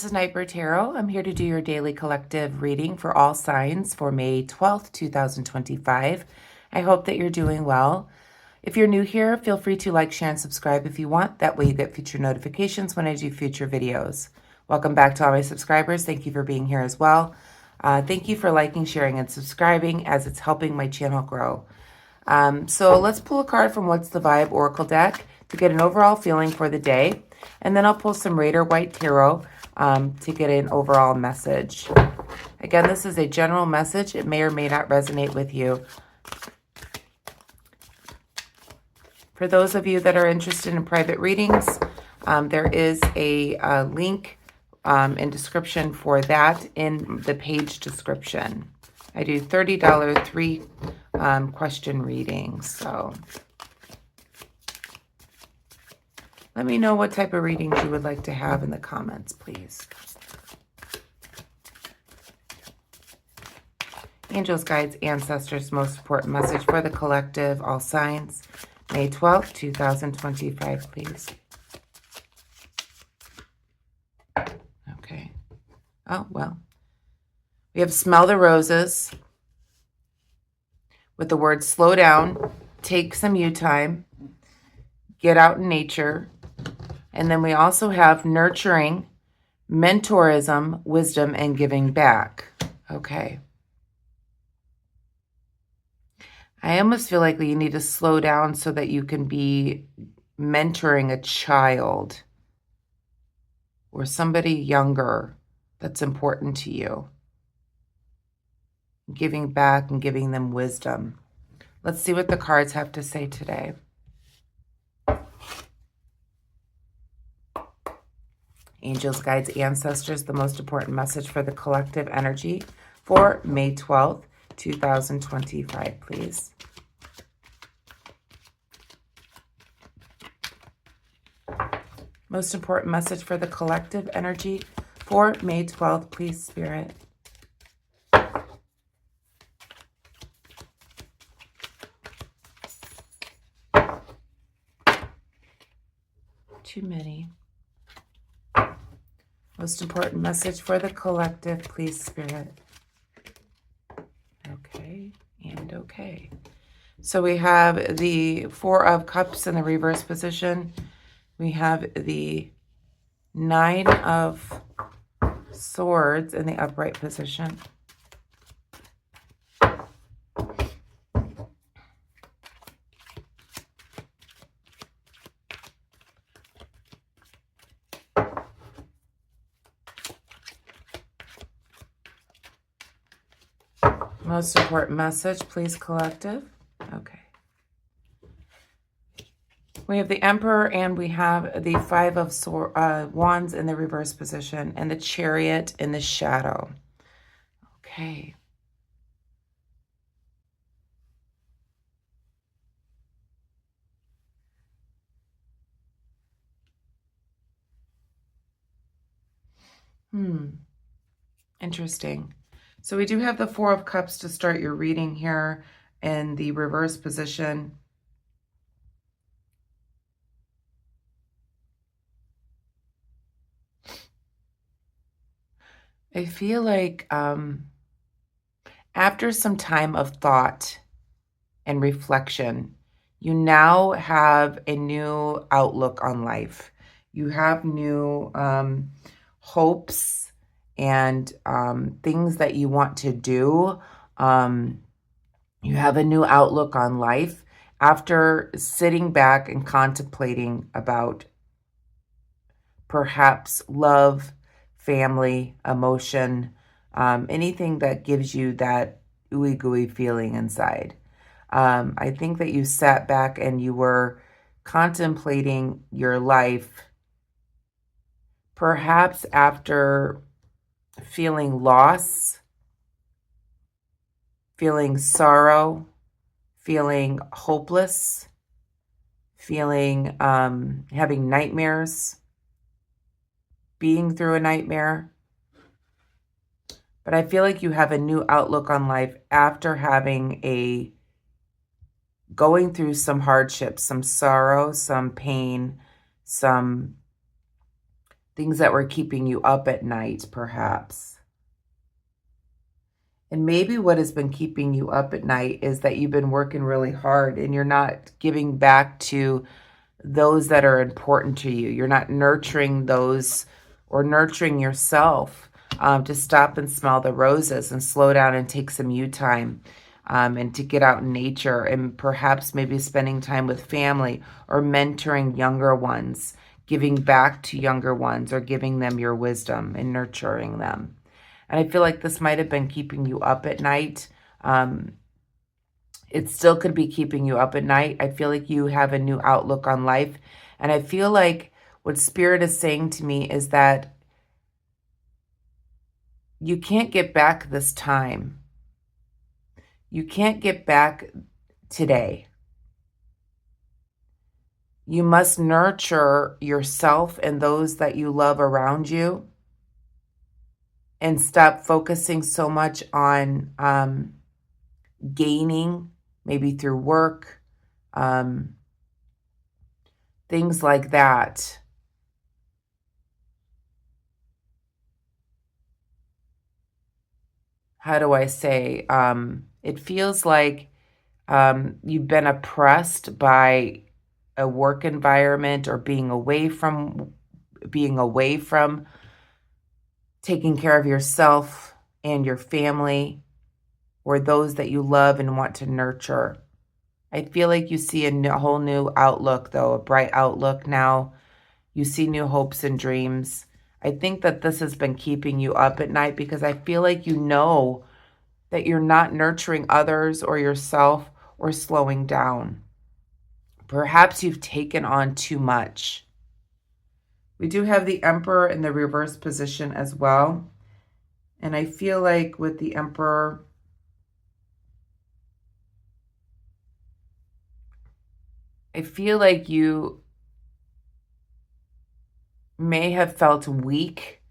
is Nightbird Tarot. I'm here to do your daily collective reading for all signs for May 12th, 2025. I hope that you're doing well. If you're new here, feel free to like, share, and subscribe if you want. That way you get future notifications when I do future videos. Welcome back to all my subscribers. Thank you for being here as well. Thank you for liking, sharing, and subscribing as it's helping my channel grow. So let's pull a card from What's the Vibe Oracle deck to get an overall feeling for the day. And then I'll pull some Raider White Tarot to get an overall message. Again, this is a general message. It may or may not resonate with you. For those of you that are interested in private readings, there is a link in description for that in the page description. I do $30 3 question readings. So let me know what type of readings you would like to have in the comments, please. Angels, guides, ancestors, most important message for the collective, all signs, May 12th, 2025, please. Okay. Oh, well. We have smell the roses with the word slow down, take some you time, get out in nature. And then we also have nurturing, mentorism, wisdom, and giving back. Okay. I almost feel like you need to slow down so that you can be mentoring a child or somebody younger that's important to you. Giving back and giving them wisdom. Let's see what the cards have to say today. Angels, guides, ancestors, the most important message for the collective energy for May 12th, 2025, please. Most important message for the collective energy for May 12th, please, Spirit. Too many. Most important message for the collective, please, Spirit. Okay, and okay. So we have the Four of Cups in the reverse position. We have the Nine of Swords in the upright position. Most important message, please, collective. Okay. We have the Emperor and we have the Five of Wands in the reverse position and the Chariot in the shadow. Okay. Interesting. So we do have the Four of Cups to start your reading here in the reverse position. I feel like after some time of thought and reflection, you now have a new outlook on life. You have new hopes and things that you want to do. You have a new outlook on life after sitting back and contemplating about perhaps love, family, emotion, anything that gives you that ooey gooey feeling inside. I think that you sat back and you were contemplating your life, perhaps after feeling loss, feeling sorrow, feeling hopeless, feeling having nightmares, being through a nightmare. But I feel like you have a new outlook on life after going through some hardships, some sorrow, some pain, things that were keeping you up at night, perhaps. And maybe what has been keeping you up at night is that you've been working really hard and you're not giving back to those that are important to you. You're not nurturing those or nurturing yourself to stop and smell the roses and slow down and take some you time and to get out in nature and perhaps maybe spending time with family or mentoring younger ones, giving back to younger ones or giving them your wisdom and nurturing them. And I feel like this might have been keeping you up at night. It still could be keeping you up at night. I feel like you have a new outlook on life. And I feel like what Spirit is saying to me is that you can't get back this time. You can't get back today. You must nurture yourself and those that you love around you and stop focusing so much on gaining, maybe through work, things like that. How do I say? It feels like you've been oppressed by a work environment or being away from taking care of yourself and your family or those that you love and want to nurture. I feel like you see a whole new outlook, though, a bright outlook now. You see new hopes and dreams. I think that this has been keeping you up at night because I feel like you know that you're not nurturing others or yourself or slowing down. Perhaps you've taken on too much. We do have the Emperor in the reverse position as well. And I feel like with the Emperor, I feel like you may have felt weak,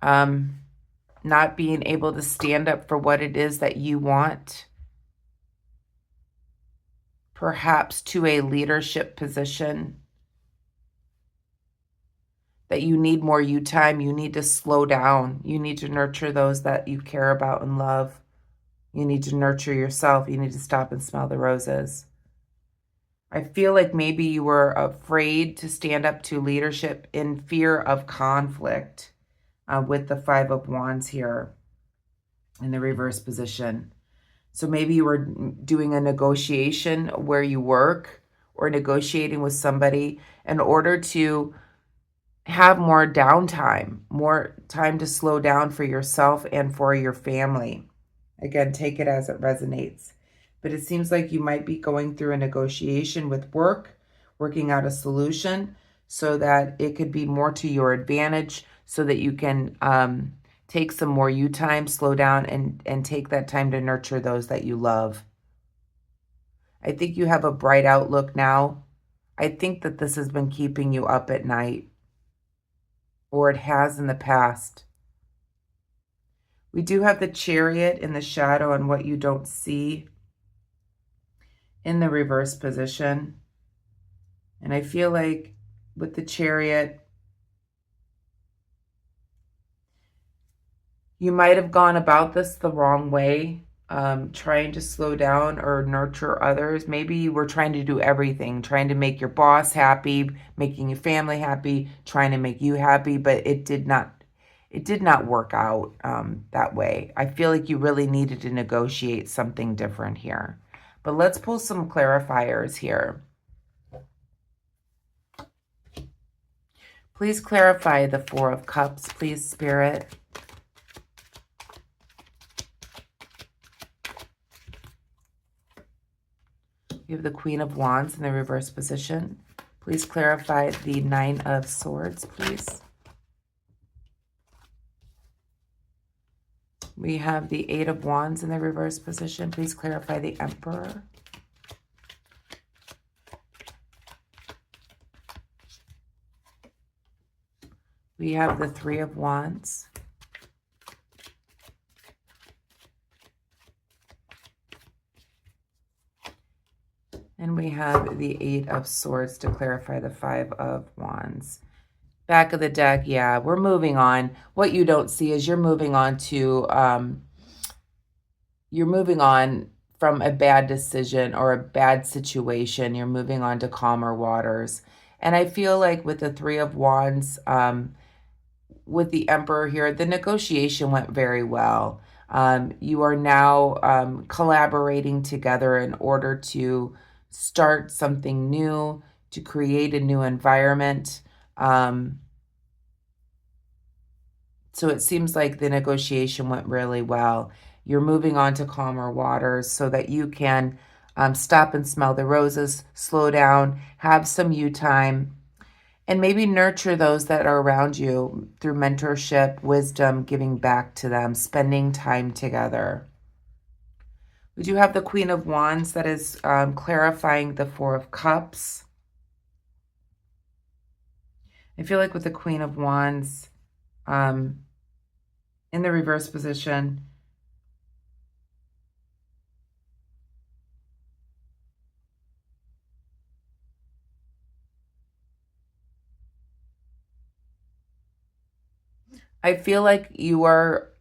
not being able to stand up for what it is that you want, perhaps to a leadership position, that you need more you time, you need to slow down, you need to nurture those that you care about and love, you need to nurture yourself, you need to stop and smell the roses. I feel like maybe you were afraid to stand up to leadership in fear of conflict with the Five of Wands here in the reverse position. So maybe you were doing a negotiation where you work or negotiating with somebody in order to have more downtime, more time to slow down for yourself and for your family. Again, take it as it resonates. But it seems like you might be going through a negotiation with work, working out a solution so that it could be more to your advantage so that you can take some more you time, slow down, and take that time to nurture those that you love. I think you have a bright outlook now. I think that this has been keeping you up at night, or it has in the past. We do have the Chariot in the shadow and what you don't see in the reverse position. And I feel like with the Chariot, you might have gone about this the wrong way, trying to slow down or nurture others. Maybe you were trying to do everything, trying to make your boss happy, making your family happy, trying to make you happy, but it did not work out that way. I feel like you really needed to negotiate something different here. But let's pull some clarifiers here. Please clarify the Four of Cups, please, Spirit. We have the Queen of Wands in the reverse position. Please clarify the Nine of Swords, please. We have the Eight of Wands in the reverse position. Please clarify the Emperor. We have the Three of Wands. And we have the Eight of Swords to clarify the Five of Wands. Back of the deck, yeah, we're moving on. What you don't see is you're moving on from a bad decision or a bad situation. You're moving on to calmer waters. And I feel like with the Three of Wands, with the Emperor here, the negotiation went very well. You are now collaborating together in order to start something new, to create a new environment. So it seems like the negotiation went really well. You're moving on to calmer waters so that you can stop and smell the roses, slow down, have some you time, and maybe nurture those that are around you through mentorship, wisdom, giving back to them, spending time together. We do have the Queen of Wands that is clarifying the Four of Cups. I feel like with the Queen of Wands in the reverse position, I feel like you are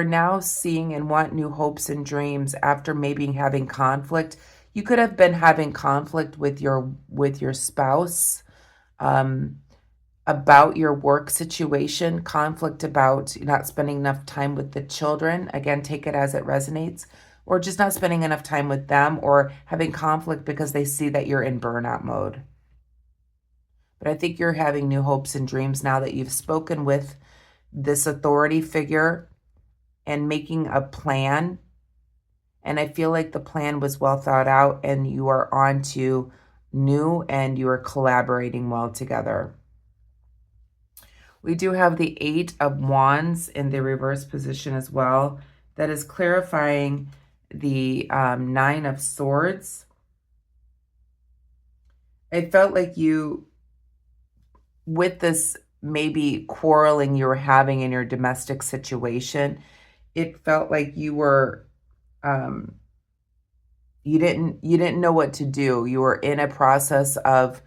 now seeing and want new hopes and dreams after maybe having conflict. You could have been having conflict with your spouse about your work situation, conflict about not spending enough time with the children. Again, take it as it resonates, or just not spending enough time with them, or having conflict because they see that you're in burnout mode. But I think you're having new hopes and dreams now that you've spoken with this authority figure and making a plan. And I feel like the plan was well thought out and you are on to new and you are collaborating well together. We do have the Eight of Wands in the reverse position as well. That is clarifying the Nine of Swords. It felt like you, with this maybe quarreling you were having in your domestic situation, it felt like you were you didn't know what to do. You were in a process of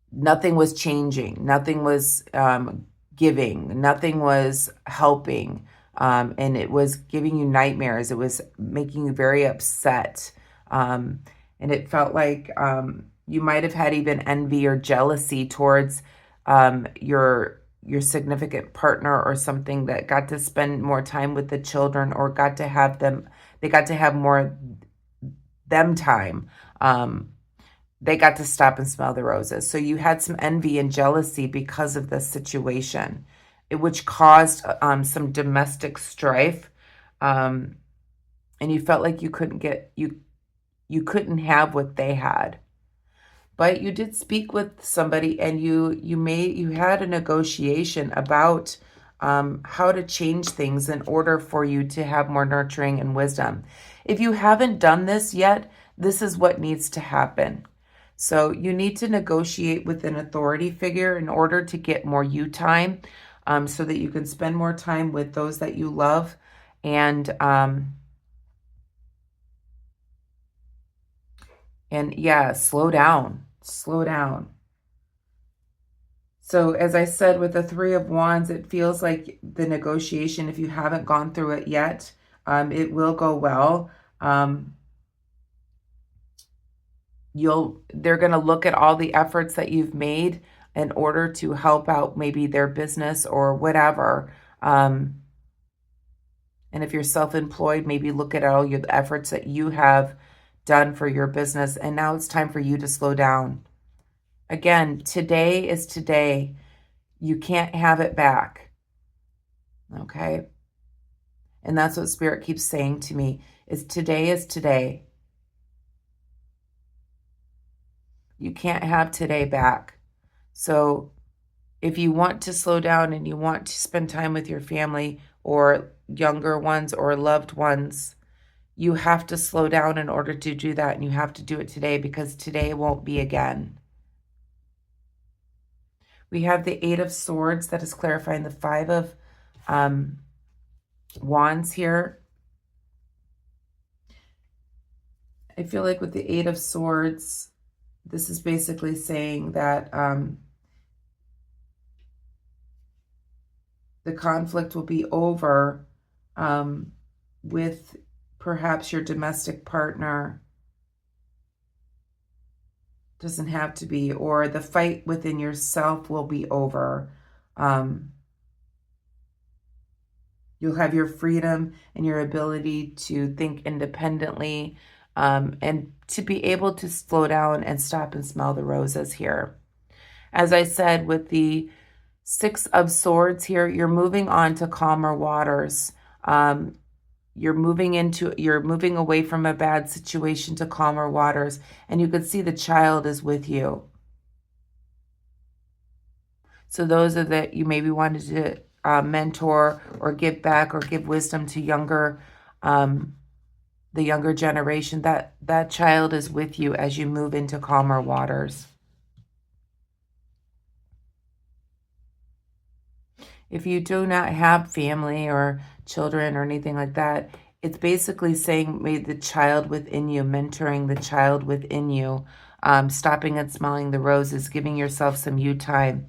nothing was changing, nothing was giving, nothing was helping, and it was giving you nightmares. It was making you very upset, and it felt like you might have had even envy or jealousy towards your significant partner or something that got to spend more time with the children or got to have them, they got to have more them time. They got to stop and smell the roses. So you had some envy and jealousy because of this situation, which caused some domestic strife. And you felt like you couldn't get, you couldn't have what they had. But you did speak with somebody and you had a negotiation about how to change things in order for you to have more nurturing and wisdom. If you haven't done this yet, this is what needs to happen. So you need to negotiate with an authority figure in order to get more you time, so that you can spend more time with those that you love. And yeah, slow down. Slow down. So as I said, with the Three of Wands, it feels like the negotiation, if you haven't gone through it yet, it will go well. They're going to look at all the efforts that you've made in order to help out maybe their business or whatever. And if you're self-employed, maybe look at all your efforts that you have done for your business. And now it's time for you to slow down. Again, today is today. You can't have it back. Okay? And that's what Spirit keeps saying to me, is today is today. You can't have today back. So if you want to slow down and you want to spend time with your family or younger ones or loved ones, you have to slow down in order to do that. And you have to do it today, because today won't be again. We have the Eight of Swords that is clarifying the Five of Wands here. I feel like with the Eight of Swords, this is basically saying that the conflict will be over with perhaps your domestic partner. Doesn't have to be, or the fight within yourself will be over. You'll have your freedom and your ability to think independently, and to be able to slow down and stop and smell the roses here. As I said, with the Six of Swords here, you're moving on to calmer waters. You're moving away from a bad situation to calmer waters, and you could see the child is with you. So those are that you maybe wanted to mentor or give back or give wisdom to the younger generation. That child is with you as you move into calmer waters. If you do not have family or children or anything like that, it's basically saying, may the child within you, mentoring the child within you, stopping and smelling the roses, giving yourself some you time,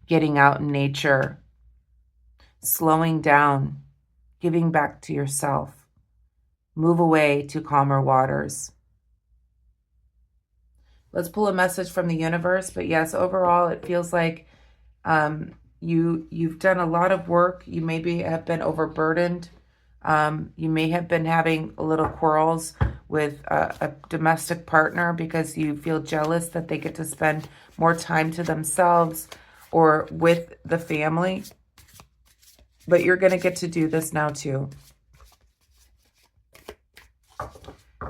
getting out in nature, slowing down, giving back to yourself. Move away to calmer waters. Let's pull a message from the universe. But yes, overall, it feels like you've done a lot of work. You maybe have been overburdened. You may have been having little quarrels with a domestic partner because you feel jealous that they get to spend more time to themselves or with the family. But you're going to get to do this now too.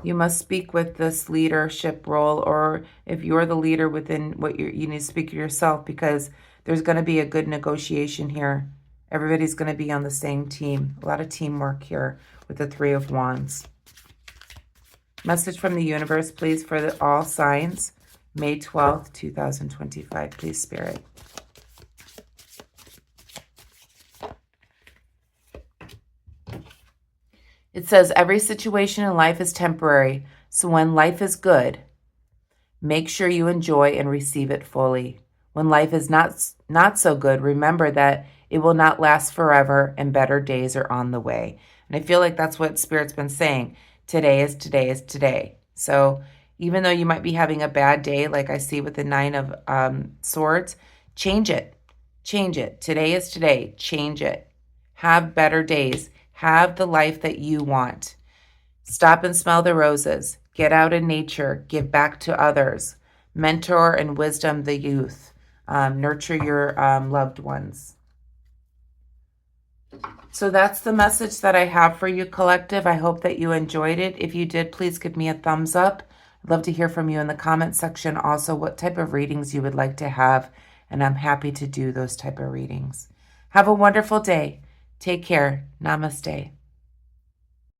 You must speak with this leadership role, or if you're the leader within what you need to speak to yourself, because there's going to be a good negotiation here. Everybody's going to be on the same team. A lot of teamwork here with the Three of Wands. Message from the universe, please, for all signs. May 12th, 2025. Please, Spirit. It says, every situation in life is temporary. So when life is good, make sure you enjoy and receive it fully. When life is not so good, remember that it will not last forever and better days are on the way. And I feel like that's what Spirit's been saying. Today is today is today. So even though you might be having a bad day, like I see with the Nine of Swords, change it. Change it. Today is today. Change it. Have better days. Have the life that you want. Stop and smell the roses. Get out in nature. Give back to others. Mentor and wisdom the youth. Nurture your loved ones. So that's the message that I have for you, collective. I hope that you enjoyed it. If you did, please give me a thumbs up. I'd love to hear from you in the comment section. Also, what type of readings you would like to have, and I'm happy to do those type of readings. Have a wonderful day. Take care. Namaste.